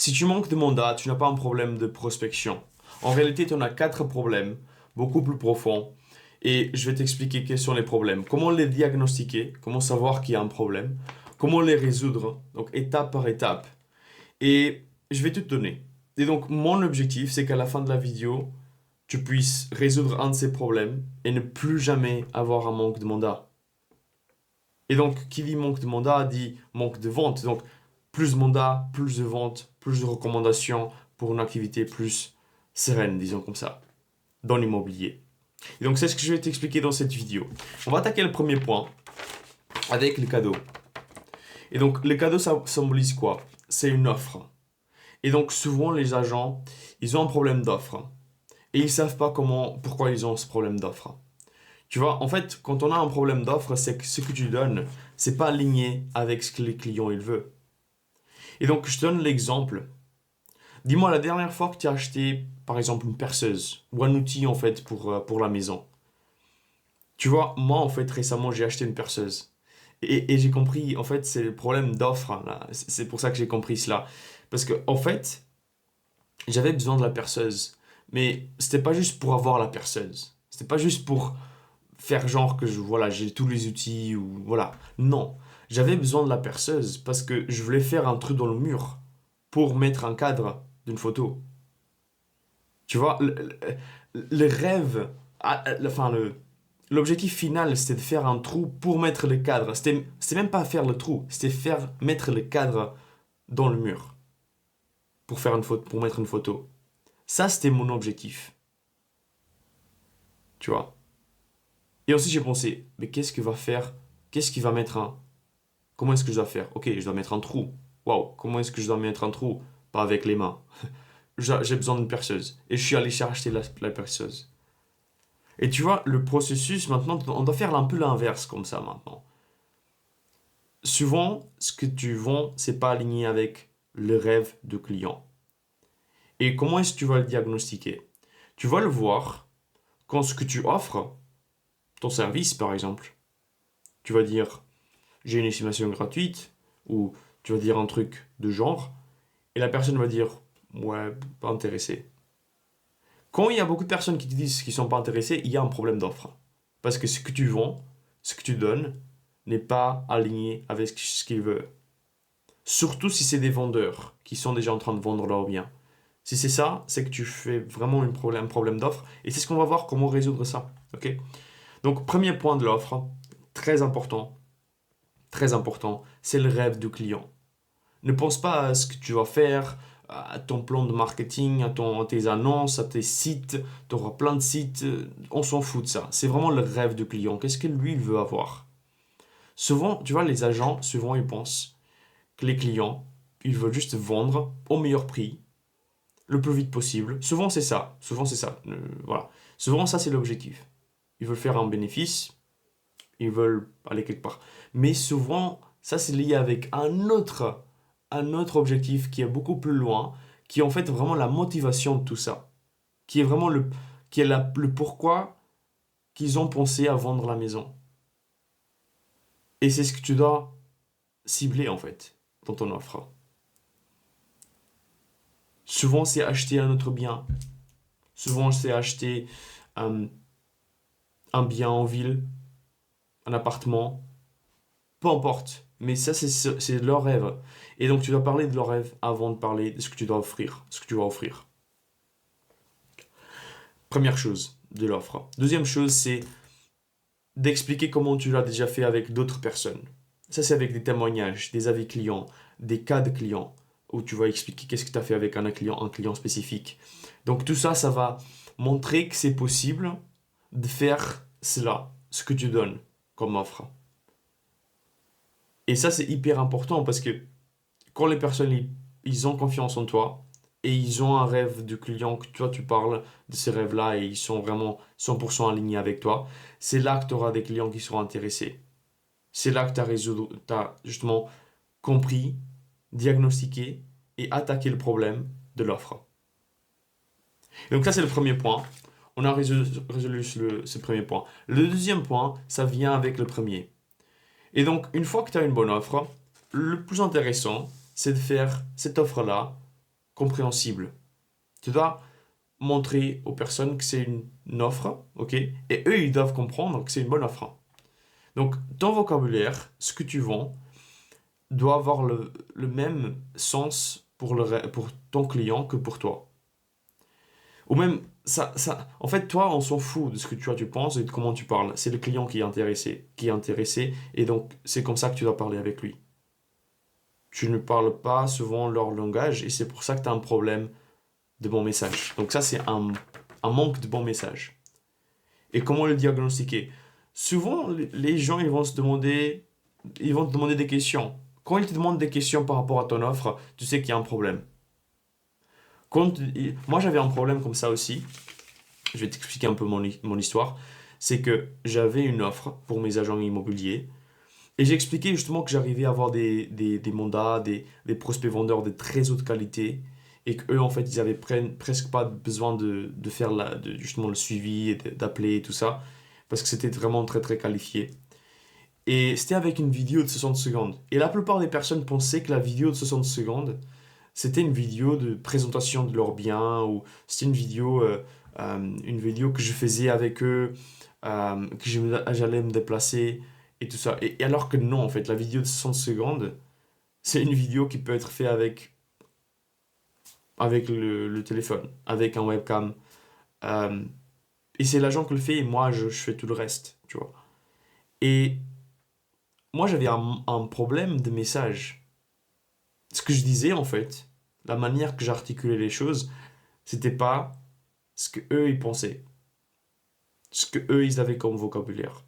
Si tu manques de mandat, tu n'as pas un problème de prospection. En réalité, tu en as quatre problèmes, beaucoup plus profonds. Et je vais t'expliquer quels sont les problèmes. Comment les diagnostiquer, comment savoir qu'il y a un problème, comment les résoudre, donc étape par étape. Et je vais tout te donner. Et donc, mon objectif, c'est qu'à la fin de la vidéo, tu puisses résoudre un de ces problèmes et ne plus jamais avoir un manque de mandat. Et donc, qui dit manque de mandat dit manque de vente. Donc, plus de mandat, plus de vente, plus de recommandations pour une activité plus sereine, disons comme ça, dans l'immobilier. Et donc, c'est ce que je vais t'expliquer dans cette vidéo. On va attaquer le premier point avec les cadeaux. Et donc, les cadeaux, ça symbolise quoi? C'est une offre. Et donc, souvent, les agents, ils ont un problème d'offre. Et ils savent pas pourquoi ils ont ce problème d'offre. Tu vois, en fait, quand on a un problème d'offre, c'est que ce que tu donnes, c'est pas aligné avec ce que les clients ils veulent. Et donc, je te donne l'exemple. Dis-moi la dernière fois que tu as acheté, par exemple, une perceuse ou un outil, en fait, pour la maison. Tu vois, moi, en fait, récemment, j'ai acheté une perceuse. Et j'ai compris, en fait, c'est le problème d'offre, hein, là. C'est pour ça que j'ai compris cela. Parce que, en fait, j'avais besoin de la perceuse. Mais c'était pas juste pour avoir la perceuse. C'était pas juste pour faire genre que voilà, j'ai tous les outils ou voilà. Non, j'avais besoin de la perceuse parce que je voulais faire un trou dans le mur pour mettre un cadre d'une photo. Tu vois, le rêve, l'objectif final, c'était de faire un trou pour mettre le cadre. C'était même pas faire le trou, c'était mettre le cadre dans le mur pour faire une photo, pour mettre une photo. Ça, c'était mon objectif. Tu vois. Et ensuite, j'ai pensé, mais qu'est-ce qu'il va mettre un, comment est-ce que je dois faire? Ok, je dois mettre un trou. Waouh, comment est-ce que je dois mettre un trou? Pas avec les mains. J'ai besoin d'une perceuse. Et je suis allé chercher la perceuse. Et tu vois, le processus, maintenant, on doit faire un peu l'inverse comme ça maintenant. Souvent, ce que tu vends, c'est pas aligné avec le rêve du client. Et comment est-ce que tu vas le diagnostiquer? Tu vas le voir quand ce que tu offres, ton service par exemple, tu vas dire j'ai une estimation gratuite, ou tu vas dire un truc de genre, et la personne va dire ouais, pas intéressé. Quand il y a beaucoup de personnes qui te disent qu'ils sont pas intéressés, il y a un problème d'offre. Parce que ce que tu vends, ce que tu donnes, n'est pas aligné avec ce qu'ils veulent. Surtout si c'est des vendeurs qui sont déjà en train de vendre leurs biens. Si c'est ça, c'est que tu fais vraiment un problème d'offre. Et c'est ce qu'on va voir comment résoudre ça. Ok. Donc, premier point de l'offre, très important, très important, c'est le rêve du client. Ne pense pas à ce que tu vas faire, à ton plan de marketing, à tes annonces, à tes sites. Tu auras plein de sites. On s'en fout de ça. C'est vraiment le rêve du client. Qu'est-ce que lui il veut avoir? Souvent, tu vois, les agents, souvent, ils pensent que les clients, ils veulent juste vendre au meilleur prix, le plus vite possible. Souvent, c'est ça. Souvent, c'est ça. Voilà. Souvent, ça, c'est l'objectif. Ils veulent faire un bénéfice. Ils veulent aller quelque part. Mais souvent, ça, c'est lié avec un autre objectif qui est beaucoup plus loin, qui est en fait vraiment la motivation de tout ça, qui est vraiment le pourquoi qu'ils ont pensé à vendre la maison. Et c'est ce que tu dois cibler en fait dans ton offre. Souvent, c'est acheter un autre bien. Souvent, c'est acheter un, un bien en ville, un appartement, peu importe. Mais ça, c'est leur rêve. Et donc, tu dois parler de leur rêve avant de parler de ce que tu dois offrir, ce que tu vas offrir. Première chose de l'offre. Deuxième chose, c'est d'expliquer comment tu l'as déjà fait avec d'autres personnes. Ça, c'est avec des témoignages, des avis clients, des cas de clients, où tu vas expliquer qu'est-ce que tu as fait avec un client spécifique. Donc tout ça, ça va montrer que c'est possible de faire cela, ce que tu donnes comme offre. Et ça, c'est hyper important parce que quand les personnes, ils ont confiance en toi et ils ont un rêve du client que toi, tu parles de ces rêves-là et ils sont vraiment 100% alignés avec toi, c'est là que tu auras des clients qui seront intéressés. C'est là que tu as justement compris, diagnostiqué et attaqué le problème de l'offre. Et donc ça, c'est le premier point. On a résolu ce premier point. Le deuxième point, ça vient avec le premier. Et donc, une fois que tu as une bonne offre, le plus intéressant, c'est de faire cette offre-là compréhensible. Tu dois montrer aux personnes que c'est une offre, ok? Et eux, ils doivent comprendre que c'est une bonne offre. Donc, ton vocabulaire, ce que tu vends, doit avoir le même sens pour ton client que pour toi. Ou même, en fait, toi, on s'en fout de ce que tu penses et de comment tu parles. C'est le client qui est intéressé, et donc c'est comme ça que tu dois parler avec lui. Tu ne parles pas souvent leur langage, et c'est pour ça que tu as un problème de bon message. Donc ça, c'est un manque de bon message. Et comment le diagnostiquer? Souvent, les gens, ils vont te demander des questions. Quand ils te demandent des questions par rapport à ton offre, tu sais qu'il y a un problème. Moi, j'avais un problème comme ça aussi. Je vais t'expliquer un peu mon histoire. C'est que j'avais une offre pour mes agents immobiliers. Et j'ai expliqué justement que j'arrivais à avoir des mandats, des prospects vendeurs de très haute qualité. Et qu'eux, en fait, ils avaient presque pas besoin de faire justement le suivi, et d'appeler et tout ça. Parce que c'était vraiment très très qualifié. Et c'était avec une vidéo de 60 secondes. Et la plupart des personnes pensaient que la vidéo de 60 secondes, c'était une vidéo de présentation de leurs biens, ou c'était une vidéo que je faisais avec eux, j'allais me déplacer et tout ça. Et alors que non, en fait, la vidéo de 60 secondes, c'est une vidéo qui peut être faite avec le téléphone, avec un webcam. Euh, et c'est l'agent qui le fait, et moi, je fais tout le reste, tu vois. Et moi, j'avais un problème de message. Ce que je disais, en fait, la manière que j'articulais les choses, c'était pas ce que eux ils pensaient, ce que eux ils avaient comme vocabulaire.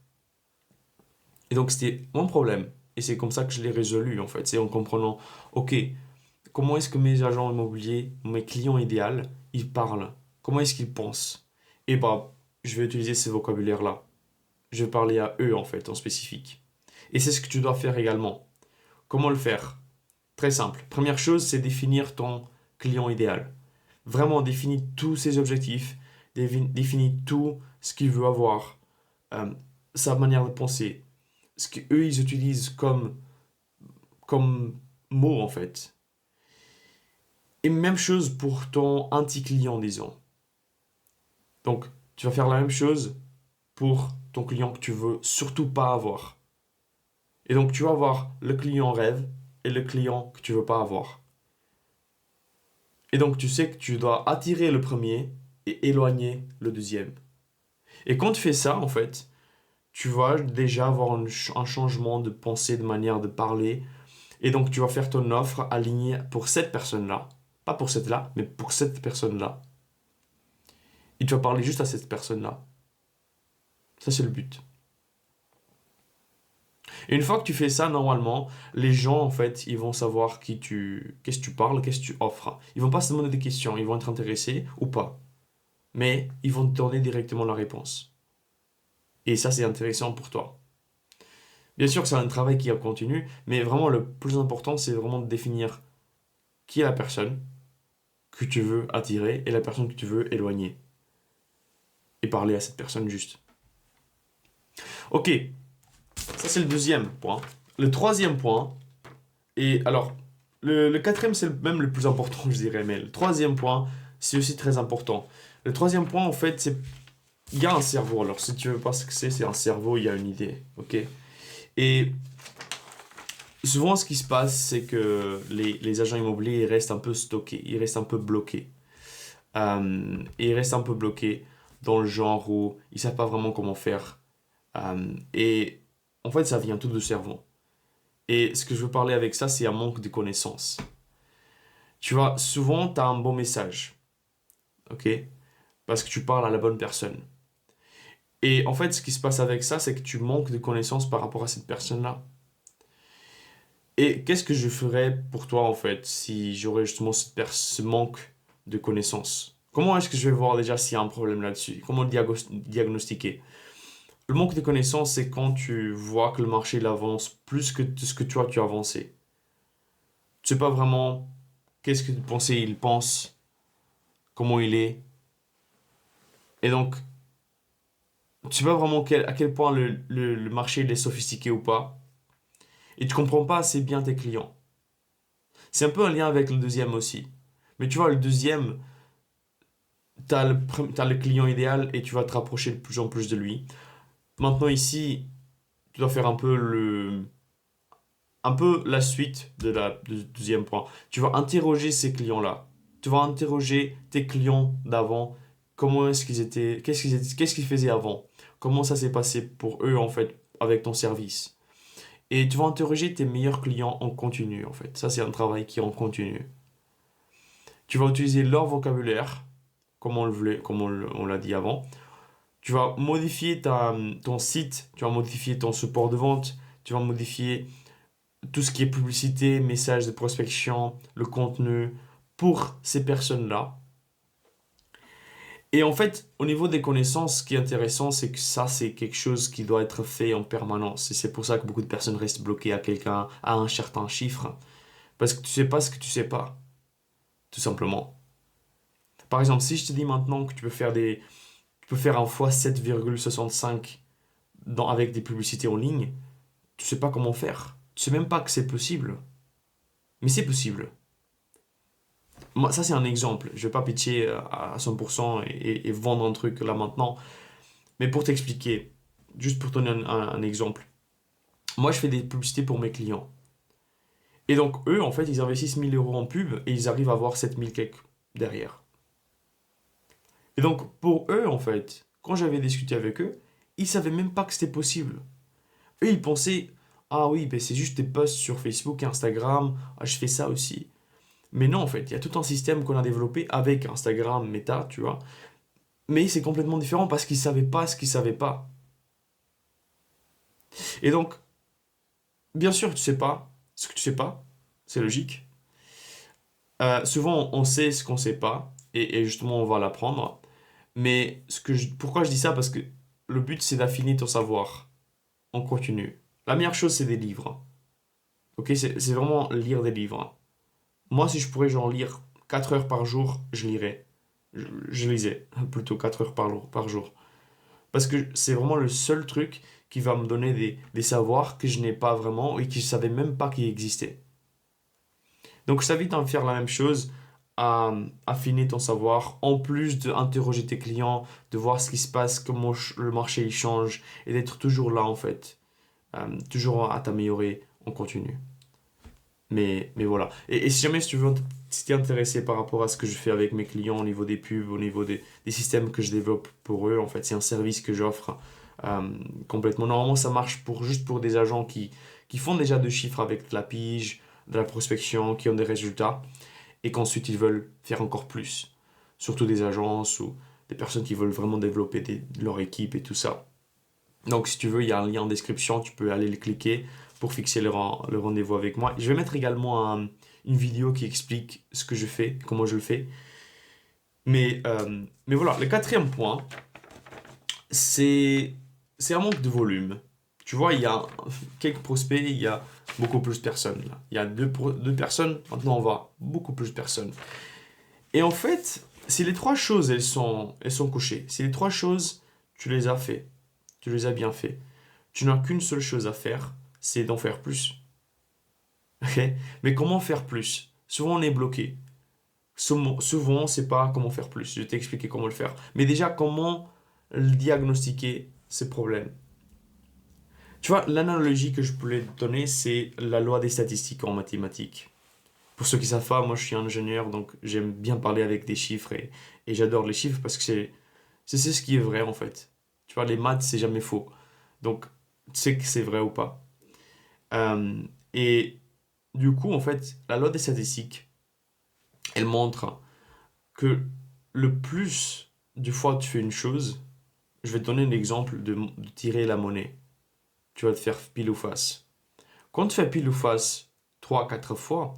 Et donc c'était mon problème. Et c'est comme ça que je l'ai résolu, en fait. C'est en comprenant, ok, comment est-ce que mes agents immobiliers, mes clients idéaux, ils parlent? Comment est-ce qu'ils pensent? Et bah, je vais utiliser ces vocabulaires-là. Je vais parler à eux, en fait, en spécifique. Et c'est ce que tu dois faire également. Comment le faire? Très simple. Première chose, c'est définir ton client idéal. Vraiment, définis tous ses objectifs, définis tout ce qu'il veut avoir, euh, sa manière de penser, ce qu'eux ils utilisent comme mot en fait. Et même chose pour ton anti-client, disons. Donc, tu vas faire la même chose pour ton client que tu veux surtout pas avoir. Et donc, tu vas avoir le client rêve et le client que tu veux pas avoir. Et donc, tu sais que tu dois attirer le premier et éloigner le deuxième. Et quand tu fais ça, en fait, tu vas déjà avoir un changement de pensée, de manière de parler. Et donc, tu vas faire ton offre alignée pour cette personne-là. Pas pour cette-là, mais pour cette personne-là. Et tu vas parler juste à cette personne-là. Ça, c'est le but. Et une fois que tu fais ça, normalement, les gens, en fait, ils vont savoir qu'est-ce que tu parles, qu'est-ce que tu offres. Ils vont pas se demander des questions, ils vont être intéressés ou pas. Mais ils vont te donner directement la réponse. Et ça, c'est intéressant pour toi. Bien sûr que c'est un travail qui continue, mais vraiment le plus important, c'est vraiment de définir qui est la personne que tu veux attirer et la personne que tu veux éloigner. Et parler à cette personne juste. Ok, ça c'est le deuxième point. Le troisième point, et alors, le quatrième c'est même le plus important, je dirais, mais le troisième point, c'est aussi très important. Le troisième point, en fait, c'est il y a un cerveau. Alors, si tu veux pas ce que c'est un cerveau, il y a une idée. Ok? Et souvent, ce qui se passe, c'est que les agents immobiliers ils restent un peu stockés, ils restent un peu bloqués. Et ils restent un peu bloqués dans le genre où ils savent pas vraiment comment faire. Et en fait, ça vient tout du cerveau. Et ce que je veux parler avec ça, c'est un manque de connaissances. Tu vois, souvent, tu as un bon message, ok? Parce que tu parles à la bonne personne. Et en fait, ce qui se passe avec ça, c'est que tu manques de connaissances par rapport à cette personne-là. Et qu'est-ce que je ferais pour toi, en fait, si j'aurais justement ce manque de connaissances? Comment est-ce que je vais voir déjà s'il y a un problème là-dessus? Comment le diagnostiquer? Le manque de connaissances, c'est quand tu vois que le marché il avance plus que ce que toi tu as avancé. Tu sais pas vraiment qu'est-ce que il pense, comment il est. Et donc, tu sais pas vraiment à quel point le marché il est sophistiqué ou pas. Et tu comprends pas assez bien tes clients. C'est un peu un lien avec le deuxième aussi. Mais tu vois, le deuxième, t'as le client idéal et tu vas te rapprocher de plus en plus de lui. Maintenant ici, tu dois faire un peu la suite du deuxième point. Tu vas interroger ces clients-là. Tu vas interroger tes clients d'avant. Comment est-ce qu'ils étaient, qu'est-ce qu'ils faisaient avant? Comment ça s'est passé pour eux, en fait, avec ton service? Et tu vas interroger tes meilleurs clients en continu, en fait. Ça, c'est un travail qui est en continu. Tu vas utiliser leur vocabulaire, comme on le voulait, on l'a dit avant. Tu vas modifier ton site, tu vas modifier ton support de vente, tu vas modifier tout ce qui est publicité, message de prospection, le contenu pour ces personnes-là. Et en fait, au niveau des connaissances, ce qui est intéressant, c'est que ça, c'est quelque chose qui doit être fait en permanence. Et c'est pour ça que beaucoup de personnes restent bloquées à un certain chiffre. Parce que tu sais pas ce que tu sais pas, tout simplement. Par exemple, si je te dis maintenant que tu peux faire un fois 7,65 avec des publicités en ligne, tu sais pas comment faire. Tu sais même pas que c'est possible. Mais c'est possible. Moi, ça, c'est un exemple. Je vais pas pitcher à 100% et vendre un truc là maintenant. Mais pour t'expliquer, juste pour te donner un exemple. Moi, je fais des publicités pour mes clients. Et donc, eux, en fait, ils investissent 1 000 € en pub et ils arrivent à avoir 7 000 quelques derrière. Et donc, pour eux, en fait, quand j'avais discuté avec eux, ils savaient même pas que c'était possible. Eux, ils pensaient, ah oui, ben c'est juste des posts sur Facebook, Instagram, ah, je fais ça aussi. Mais non, en fait, il y a tout un système qu'on a développé avec Instagram, Meta, tu vois. Mais c'est complètement différent parce qu'ils savaient pas ce qu'ils savaient pas. Et donc, bien sûr, tu sais pas ce que tu sais pas, c'est logique. Souvent, on sait ce qu'on sait pas, et justement, on va l'apprendre. Mais pourquoi je dis ça? Parce que le but, c'est d'affiner ton savoir en continu. La meilleure chose, c'est des livres. Ok, c'est vraiment lire des livres. Moi, si je pourrais genre lire 4 heures par jour, je lirais. Je lisais plutôt 4 heures par jour. Parce que c'est vraiment le seul truc qui va me donner des savoirs que je n'ai pas vraiment et que je savais même pas qu'ils existaient. Donc je t'invite à faire la même chose, à affiner ton savoir, en plus d'interroger tes clients, de voir ce qui se passe, comment le marché il change, et d'être toujours là en fait, toujours à t'améliorer en continu. Mais voilà. Et si jamais si t'es intéressé par rapport à ce que je fais avec mes clients au niveau des pubs, au niveau des systèmes que je développe pour eux, en fait, c'est un service que j'offre complètement. Normalement, ça marche juste pour des agents qui font déjà de chiffres avec de la pige, de la prospection, qui ont des résultats, et qu'ensuite ils veulent faire encore plus. Surtout des agences ou des personnes qui veulent vraiment développer leur équipe et tout ça. Donc, si tu veux, il y a un lien en description, tu peux aller le cliquer pour fixer le rendez-vous avec moi. Je vais mettre également une vidéo qui explique ce que je fais, comment je le fais. Mais voilà, le quatrième point, c'est c'est un manque de volume. Tu vois, il y a quelques prospects, il y a beaucoup plus de personnes là. Il y a deux personnes, maintenant on va beaucoup plus de personnes. Et en fait, si les trois choses elles sont couchées, si les trois choses tu les as fait, tu les as bien fait, tu n'as qu'une seule chose à faire, c'est d'en faire plus. Ok. Mais comment faire plus? Souvent on est bloqué. Souvent on ne sait pas comment faire plus. Je vais t'expliquer comment le faire. Mais déjà, comment diagnostiquer ces problèmes? Tu vois, l'analogie que je voulais te donner, c'est la loi des statistiques en mathématiques. Pour ceux qui savent pas, moi je suis ingénieur, donc j'aime bien parler avec des chiffres et j'adore les chiffres parce que c'est ce qui est vrai en fait. Tu vois, les maths, c'est jamais faux. Donc, tu sais que c'est vrai ou pas. Et du coup, en fait, la loi des statistiques, elle montre que le plus de fois tu fais une chose, je vais te donner un exemple de tirer la monnaie. Tu vas te faire pile ou face. Quand tu fais pile ou face 3 4 fois,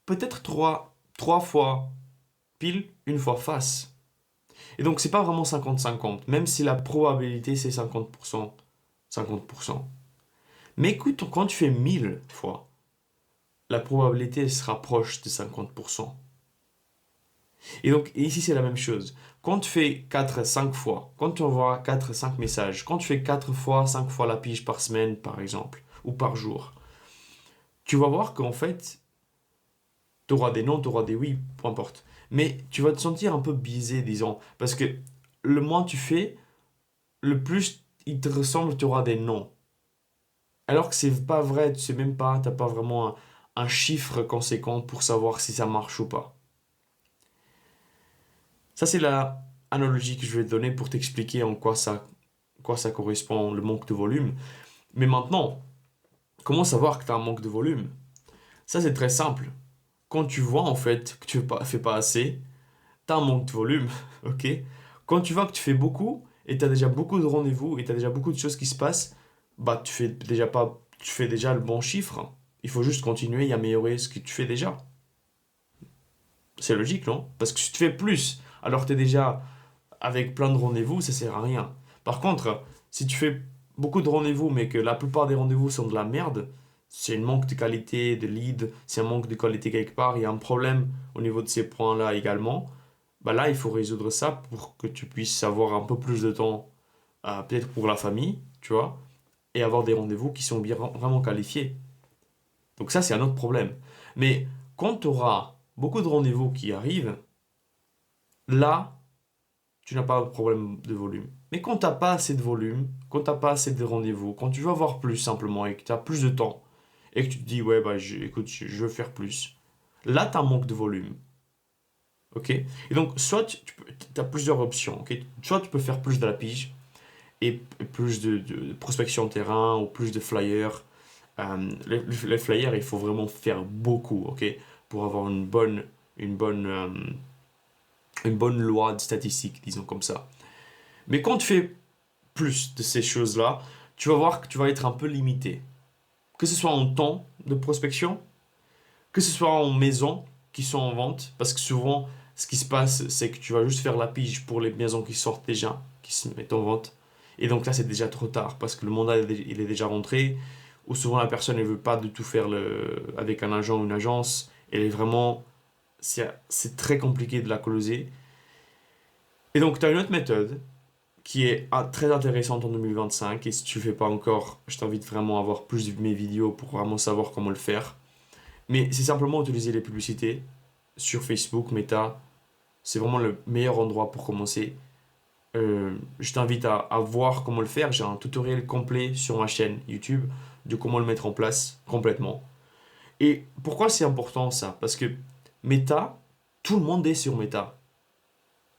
peut-être trois fois pile, une fois face. Et donc, c'est pas vraiment 50-50, même si la probabilité c'est 50%. 50%. Mais écoute, quand tu fais 1000 fois, la probabilité se rapproche de 50%. Et donc, ici, c'est la même chose. Quand tu fais 4 5 fois, quand tu envoies 4 5 messages, quand tu fais 4 fois, 5 fois la pige par semaine, par exemple, ou par jour, tu vas voir qu'en fait, Tu auras des non, tu auras des oui, peu importe. Mais tu vas te sentir un peu biaisé, disons. Parce que le moins tu fais, le plus il te ressemble, tu auras des non. Alors que c'est pas vrai, tu sais même pas, t'as pas vraiment un chiffre conséquent pour savoir si ça marche ou pas. Ça, c'est la analogie que je vais te donner pour t'expliquer quoi ça correspond, le manque de volume. Mais maintenant, comment savoir que tu as un manque de volume? Ça, c'est très simple. Quand tu vois en fait que tu fais pas assez, tu as un manque de volume, ok? Quand tu vois que tu fais beaucoup et tu as déjà beaucoup de rendez-vous et tu as déjà beaucoup de choses qui se passent, bah tu fais déjà le bon chiffre. Il faut juste continuer et améliorer ce que tu fais déjà. C'est logique, non? Parce que si tu fais plus alors que tu es déjà avec plein de rendez-vous, ça sert à rien. Par contre, si tu fais beaucoup de rendez-vous, mais que la plupart des rendez-vous sont de la merde, c'est un manque de qualité de lead, c'est un manque de qualité quelque part, il y a un problème au niveau de ces points-là également, bah là, il faut résoudre ça pour que tu puisses avoir un peu plus de temps, peut-être pour la famille, tu vois, et avoir des rendez-vous qui sont bien, vraiment qualifiés. Donc ça, c'est un autre problème. Mais quand tu auras beaucoup de rendez-vous qui arrivent, là, tu n'as pas de problème de volume. Mais quand tu n'as pas assez de volume, quand tu n'as pas assez de rendez-vous, quand tu veux avoir plus simplement et que tu as plus de temps, et que tu te dis, ouais, bah, écoute, je veux faire plus, là, tu as un manque de volume. Ok? Et donc, soit tu as plusieurs options. Ok? Soit tu peux faire plus de la pige et plus de prospection de terrain ou plus de flyers. Les flyers, il faut vraiment faire beaucoup, ok? Pour avoir une bonne, euh, une bonne loi de statistique, disons comme ça. Mais quand tu fais plus de ces choses-là, tu vas voir que tu vas être un peu limité. Que ce soit en temps de prospection, que ce soit en maisons qui sont en vente, parce que souvent, ce qui se passe, c'est que tu vas juste faire la pige pour les maisons qui sortent déjà, qui se mettent en vente. Et donc là, c'est déjà trop tard, parce que le mandat, il est déjà rentré, ou souvent la personne ne veut pas du tout faire avec un agent ou une agence. Elle est vraiment... C'est très compliqué de la closer. Et donc, tu as une autre méthode qui est très intéressante en 2025. Et si tu ne le fais pas encore, je t'invite vraiment à voir plus de mes vidéos pour vraiment savoir comment le faire. Mais c'est simplement utiliser les publicités sur Facebook, Meta. C'est vraiment le meilleur endroit pour commencer. Je t'invite à voir comment le faire. J'ai un tutoriel complet sur ma chaîne YouTube de comment le mettre en place complètement. Et pourquoi c'est important ça? Parce que Meta, tout le monde est sur Meta.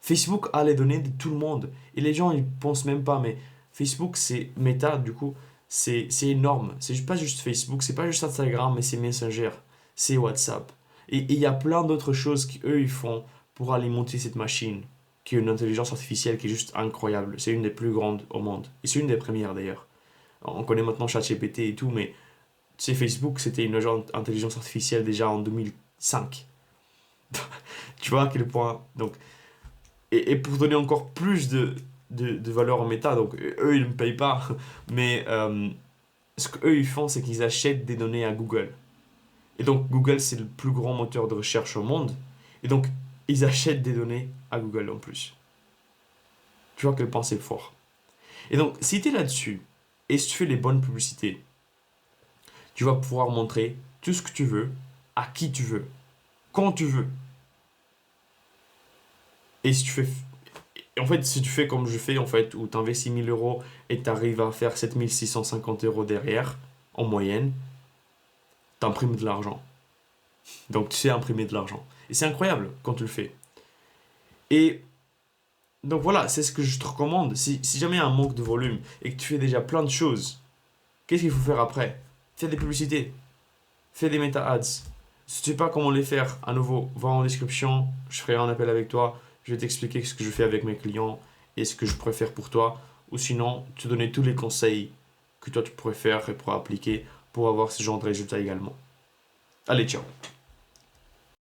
Facebook a les données de tout le monde. Et les gens, ils pensent même pas, mais Facebook, c'est Meta, du coup, c'est énorme. C'est pas juste Facebook, c'est pas juste Instagram, mais c'est Messenger, c'est WhatsApp. Et il y a plein d'autres choses qu'eux, ils font pour alimenter cette machine, qui est une intelligence artificielle qui est juste incroyable. C'est une des plus grandes au monde. Et c'est une des premières d'ailleurs. On connaît maintenant ChatGPT et tout, mais tu sais, Facebook, c'était une intelligence artificielle déjà en 2005. Tu vois à quel point. Donc, et pour donner encore plus de valeur en méta, donc eux ils ne me payent pas, mais ce qu'eux ils font c'est qu'ils achètent des données à Google. Et donc Google c'est le plus grand moteur de recherche au monde, et donc ils achètent des données à Google en plus. Tu vois à quel point c'est fort. Et donc si tu es là-dessus, et si tu fais les bonnes publicités, tu vas pouvoir montrer tout ce que tu veux, à qui tu veux, quand tu veux. Et si tu fais Et en fait, si tu fais comme je fais, en fait, où tu investis 1000 euros et tu arrives à faire 7650 euros derrière, en moyenne, tu imprimes de l'argent. Donc tu sais imprimer de l'argent. Et c'est incroyable quand tu le fais. Et donc voilà, c'est ce que je te recommande. Si jamais il y a un manque de volume et que tu fais déjà plein de choses, qu'est-ce qu'il faut faire après? Fais des publicités, fais des meta-ads. Si tu ne sais pas comment les faire, à nouveau, va en description, je ferai un appel avec toi, je vais t'expliquer ce que je fais avec mes clients et ce que je préfère pour toi. Ou sinon, te donner tous les conseils que toi tu pourrais faire et pourrais appliquer pour avoir ce genre de résultats également. Allez, ciao!